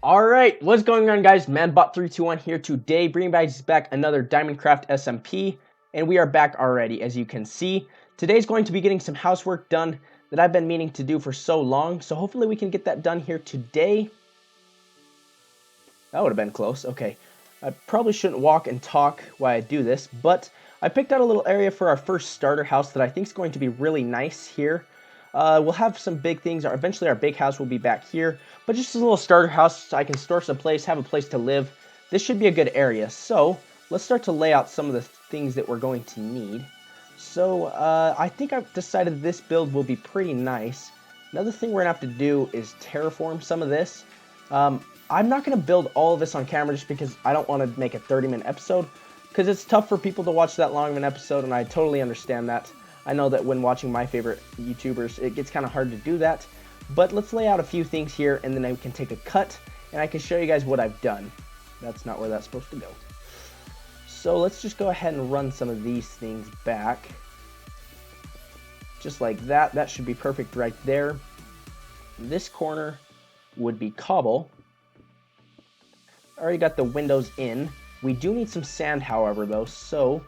Alright, what's going on, guys? ManBot321 here today, bringing back another DiamondCraft SMP, and we are back already, as you can see. Today's going to be getting some housework done that I've been meaning to do for so long, so hopefully we can get that done here today. That would have been close. Okay, I probably shouldn't walk and talk while I do this, but I picked out a little area for our first starter house that I think is going to be really nice here. We'll have some big things. Eventually our big house will be back here, but just a little starter house so I can store some place, have a place to live. This should be a good area. So let's start to lay out some of the things that we're going to need. So I think I've decided this build will be pretty nice. Another thing we're gonna have to do is terraform some of this. I'm not gonna build all of this on camera just because I don't want to make a 30-minute episode, because it's tough for people to watch that long of an episode, and I totally understand that. I know that when watching my favorite YouTubers, it gets kind of hard to do that. But let's lay out a few things here, and then I can take a cut, and I can show you guys what I've done. That's not where that's supposed to go. So let's just go ahead and run some of these things back. Just like that. That should be perfect right there. This corner would be cobble. I already got the windows in. We do need some sand, however, though, so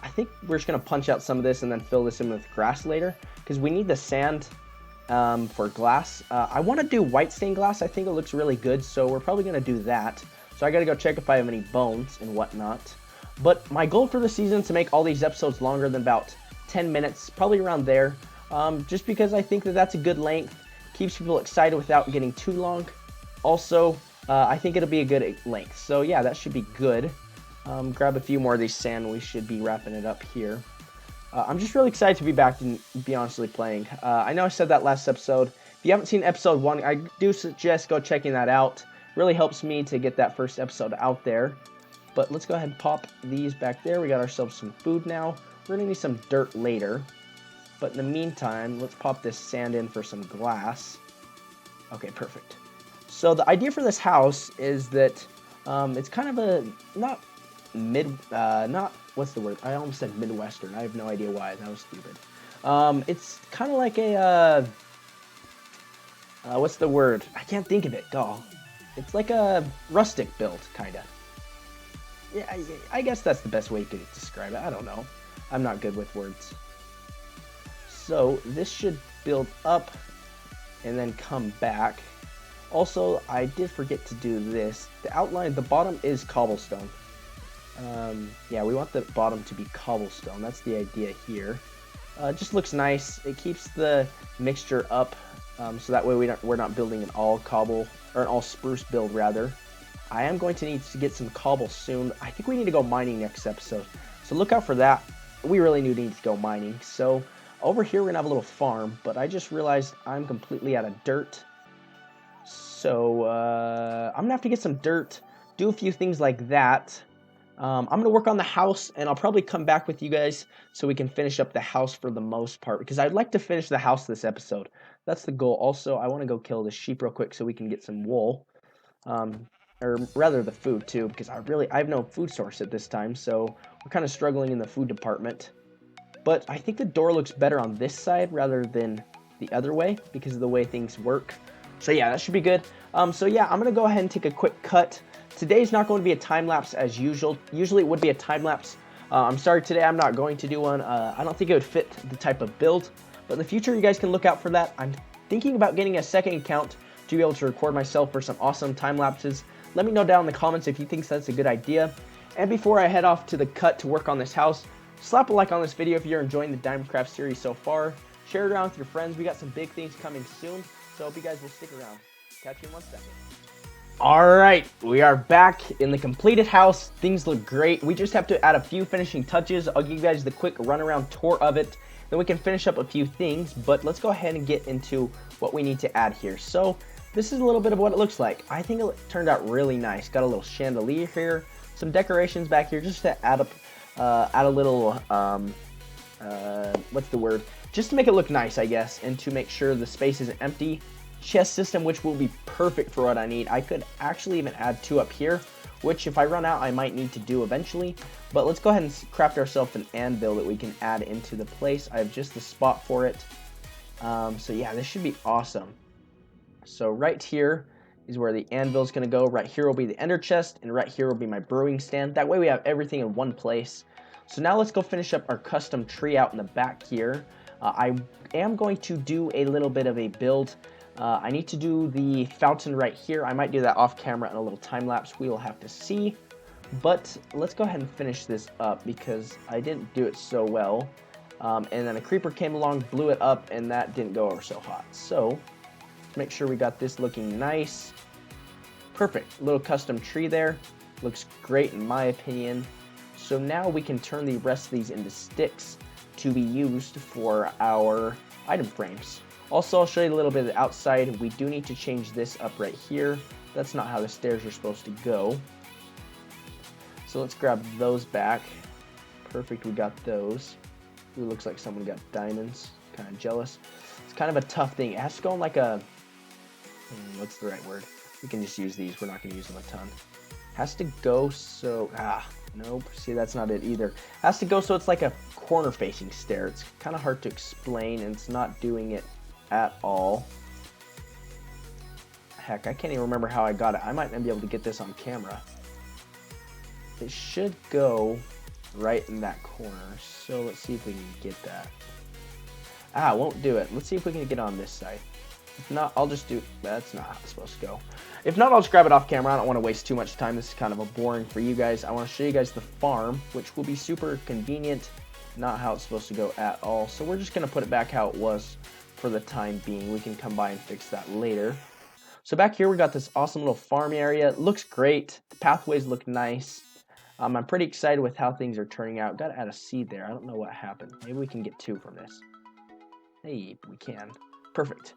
I think we're just going to punch out some of this and then fill this in with grass later, because we need the sand for glass. I want to do white stained glass. I think it looks really good, so we're probably going to do that. So I got to go check if I have any bones and whatnot. But my goal for the season is to make all these episodes longer than about 10 minutes, probably around there, just because I think that that's a good length. Keeps people excited without getting too long. Also, I think it'll be a good length. So yeah, that should be good. Grab a few more of these sand, we should be wrapping it up here. I'm just really excited to be back and be honestly playing. I know I said that last episode. If you haven't seen episode 1, I do suggest go checking that out. Really helps me to get that first episode out there. But let's go ahead and pop these back there. We got ourselves some food now. We're going to need some dirt later. But in the meantime, let's pop this sand in for some glass. Okay, perfect. So the idea for this house is that it's kind of a, not what's the word? I almost said Midwestern. I have no idea why. That was stupid. It's kind of like a, what's the word? I can't think of it, doll. It's like a rustic build, kind of. Yeah, I guess that's the best way you could describe it. I don't know. I'm not good with words. So this should build up and then come back. Also, I did forget to do this. The outline, the bottom is cobblestone. Yeah, we want the bottom to be cobblestone. That's the idea here. It just looks nice. It keeps the mixture up, so that way we're not building an all cobble, or an all spruce build rather. I am going to need to get some cobble soon. I think we need to go mining next episode, so look out for that. We really do need to go mining. So over here we're gonna have a little farm, but I just realized I'm completely out of dirt. So I'm gonna have to get some dirt, do a few things like that. I'm going to work on the house, and I'll probably come back with you guys so we can finish up the house for the most part, because I'd like to finish the house this episode. That's the goal. Also, I want to go kill this sheep real quick so we can get some wool, or rather the food too, because I have no food source at this time, so we're kind of struggling in the food department. But I think the door looks better on this side rather than the other way because of the way things work. So yeah, that should be good. So yeah, I'm going to go ahead and take a quick cut. Today's not going to be a time-lapse as usual. Usually it would be a time-lapse. I'm sorry, today I'm not going to do one. I don't think it would fit the type of build. But in the future, you guys can look out for that. I'm thinking about getting a second account to be able to record myself for some awesome time-lapses. Let me know down in the comments if you think that's a good idea. And before I head off to the cut to work on this house, slap a like on this video if you're enjoying the DiamondCraft series so far. Share it around with your friends. We got some big things coming soon, so I hope you guys will stick around. Catch you in 1 second. Alright, we are back in the completed house. Things look great. We just have to add a few finishing touches. I'll give you guys the quick runaround tour of it. Then we can finish up a few things, but let's go ahead and get into what we need to add here. So this is a little bit of what it looks like. I think it turned out really nice. Got a little chandelier here, some decorations back here just to add a little, what's the word? Just to make it look nice, I guess, and to make sure the space isn't empty. Chest system, which will be perfect for what I need. I could actually even add 2 up here, which if I run out I might need to do eventually. But let's go ahead and craft ourselves an anvil that we can add into the place. I have just the spot for it. So yeah, this should be awesome. So right here is where the anvil is going to go. Right here will be the ender chest, and right here will be my brewing stand. That way we have everything in one place. So now let's go finish up our custom tree out in the back here. I am going to do a little bit of a build. I need to do the fountain right here. I might do that off camera in a little time lapse. We will have to see. But let's go ahead and finish this up because I didn't do it so well. And then a creeper came along, blew it up, and that didn't go over so hot. So let's make sure we got this looking nice. Perfect. Little custom tree there. Looks great in my opinion. So now we can turn the rest of these into sticks to be used for our item frames. Also, I'll show you a little bit of the outside. We do need to change this up right here. That's not how the stairs are supposed to go. So let's grab those back. Perfect, we got those. Ooh, looks like someone got diamonds. Kind of jealous. It's kind of a tough thing. It has to go in like a... what's the right word? We can just use these. We're not going to use them a ton. Has to go so... nope. See, that's not it either. Has to go so it's like a corner-facing stair. It's kind of hard to explain, and it's not doing it at all. Heck, I can't even remember how I got it. I might not be able to get this on camera. It should go right in that corner. So let's see if we can get that. It won't do it. Let's see if we can get on this side. If not, I'll just do... That's not how it's supposed to go. If not, I'll just grab it off camera. I don't want to waste too much time. This is kind of a boring for you guys. I want to show you guys the farm, which will be super convenient. Not how it's supposed to go at all. So we're just going to put it back how it was for the time being. We can come by and fix that later. So back here, we got this awesome little farm area. It looks great. The pathways look nice. I'm pretty excited with how things are turning out. Got to add a seed there. I don't know what happened. Maybe we can get 2 from this. Hey, we can. Perfect.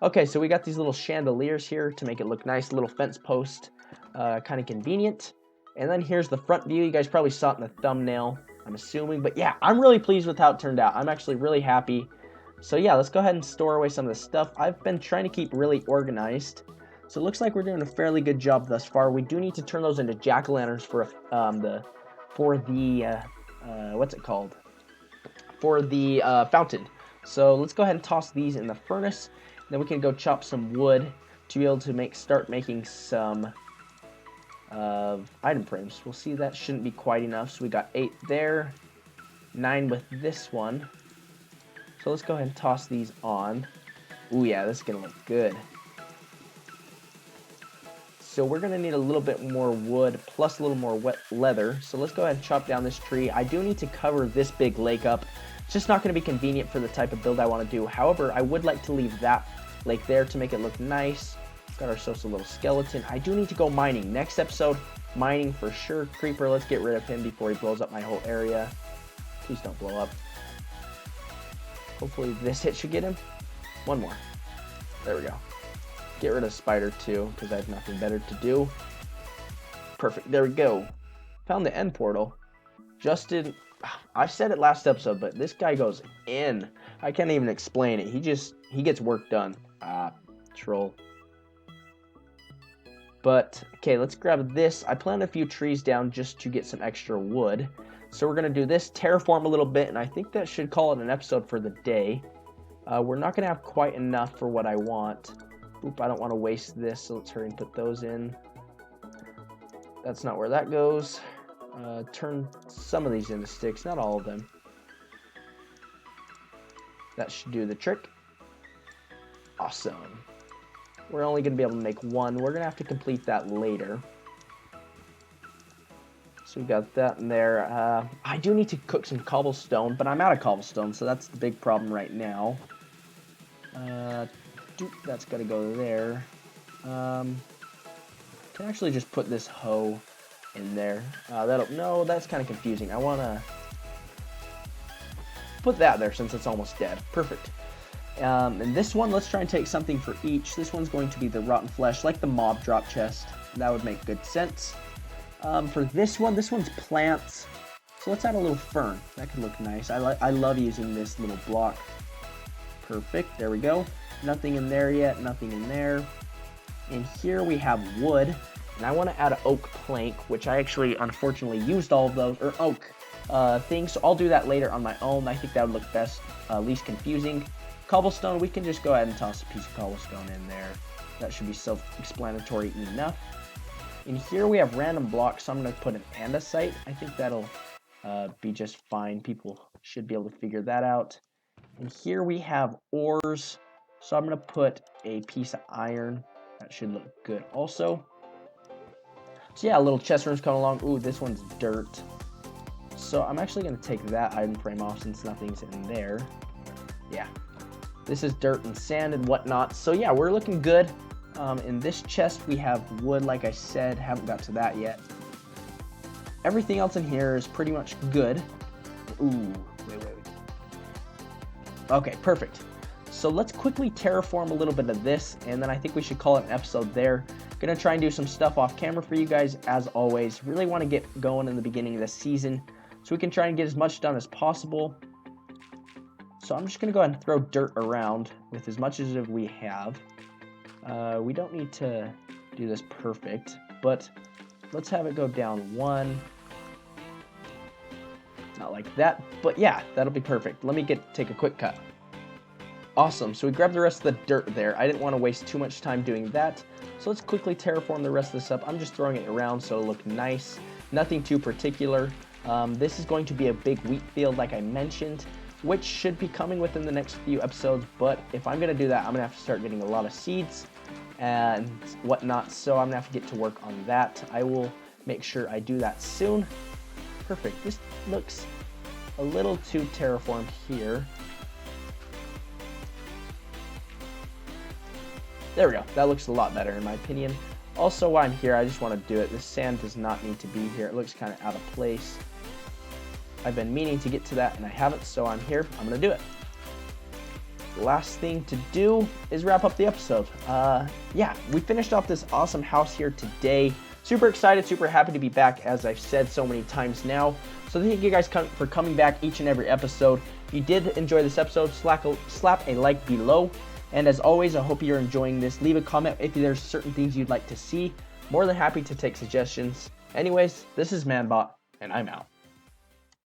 Okay, so we got these little chandeliers here to make it look nice. Little fence post. Kind of convenient. And then here's the front view. You guys probably saw it in the thumbnail, I'm assuming. But yeah, I'm really pleased with how it turned out. I'm actually really happy. So yeah, let's go ahead and store away some of the stuff. I've been trying to keep really organized. So it looks like we're doing a fairly good job thus far. We do need to turn those into jack-o'-lanterns for what's it called? For the fountain. So let's go ahead and toss these in the furnace. Then we can go chop some wood to be able to start making some item frames. We'll see, that shouldn't be quite enough. So we got 8 there, 9 with this one. So let's go ahead and toss these on. Ooh yeah, this is gonna look good. So we're going to need a little bit more wood plus a little more wet leather. So let's go ahead and chop down this tree. I do need to cover this big lake up. It's just not going to be convenient for the type of build I want to do. However, I would like to leave that lake there to make it look nice. Got ourselves a little skeleton. I do need to go mining. Next episode, mining for sure. Creeper, let's get rid of him before he blows up my whole area. Please don't blow up. Hopefully this hit should get him. One more. There we go. Get rid of spider too, because I have nothing better to do. Perfect. There we go. Found the end portal. Justin, I said it last episode, but this guy goes in. I can't even explain it. He gets work done. Troll. But, okay, let's grab this. I planted a few trees down just to get some extra wood. So we're going to do this, terraform a little bit, and I think that should call it an episode for the day. We're not going to have quite enough for what I want. Oop, I don't want to waste this, so let's hurry and put those in. That's not where that goes. Turn some of these into sticks, not all of them. That should do the trick. Awesome. We're only going to be able to make 1. We're going to have to complete that later. So we got that in there. I do need to cook some cobblestone, but I'm out of cobblestone, so that's the big problem right now. That's got to go there. Can actually just put this hoe in there. No, that's kind of confusing. I want to put that there since it's almost dead. Perfect. And this one, let's try and take something for each. This one's going to be the rotten flesh, like the mob drop chest. That would make good sense. For this one's plants. So let's add a little fern. That could look nice. I love using this little block. Perfect. There we go. Nothing in there yet. Nothing in there. And here we have wood. And I want to add an oak plank, which I actually, unfortunately, used all of those, or oak things. So I'll do that later on my own. I think that would look best, least confusing. Cobblestone, we can just go ahead and toss a piece of cobblestone in there. That should be self-explanatory enough. In here we have random blocks, so I'm going to put an andesite. I think that'll be just fine. People should be able to figure that out. And here we have ores, so I'm going to put a piece of iron. That should look good also. So yeah, little chest rooms coming along. Ooh, this one's dirt. So I'm actually going to take that item frame off since nothing's in there. Yeah, this is dirt and sand and whatnot. So yeah, we're looking good. In this chest we have wood, like I said, haven't got to that yet. Everything else in here is pretty much good. Ooh, wait. Okay, perfect. So let's quickly terraform a little bit of this, and then I think we should call it an episode there. Gonna try and do some stuff off camera for you guys, as always. Really want to get going in the beginning of the season, so we can try and get as much done as possible. So I'm just gonna go ahead and throw dirt around with as much as we have. We don't need to do this perfect, but let's have it go down one. Not like that, but yeah, that'll be perfect. Let me take a quick cut. Awesome, so we grabbed the rest of the dirt there. I didn't want to waste too much time doing that, so let's quickly terraform the rest of this up. I'm just throwing it around so it'll look nice. Nothing too particular. This is going to be a big wheat field, like I mentioned, which should be coming within the next few episodes, but if I'm going to do that, I'm going to have to start getting a lot of seeds and whatnot, so I'm going to have to get to work on that. I will make sure I do that soon. Perfect. This looks a little too terraformed here. There we go. That looks a lot better in my opinion. Also, while I'm here, I just want to do it. This sand does not need to be here. It looks kind of out of place. I've been meaning to get to that and I haven't, so I'm here. I'm going to do it. The last thing to do is wrap up the episode. Yeah, we finished off this awesome house here today. Super excited, super happy to be back, as I've said so many times now. So thank you guys for coming back each and every episode. If you did enjoy this episode, slap a like below. And as always, I hope you're enjoying this. Leave a comment if there's certain things you'd like to see. More than happy to take suggestions. Anyways, this is Manbot, and I'm out.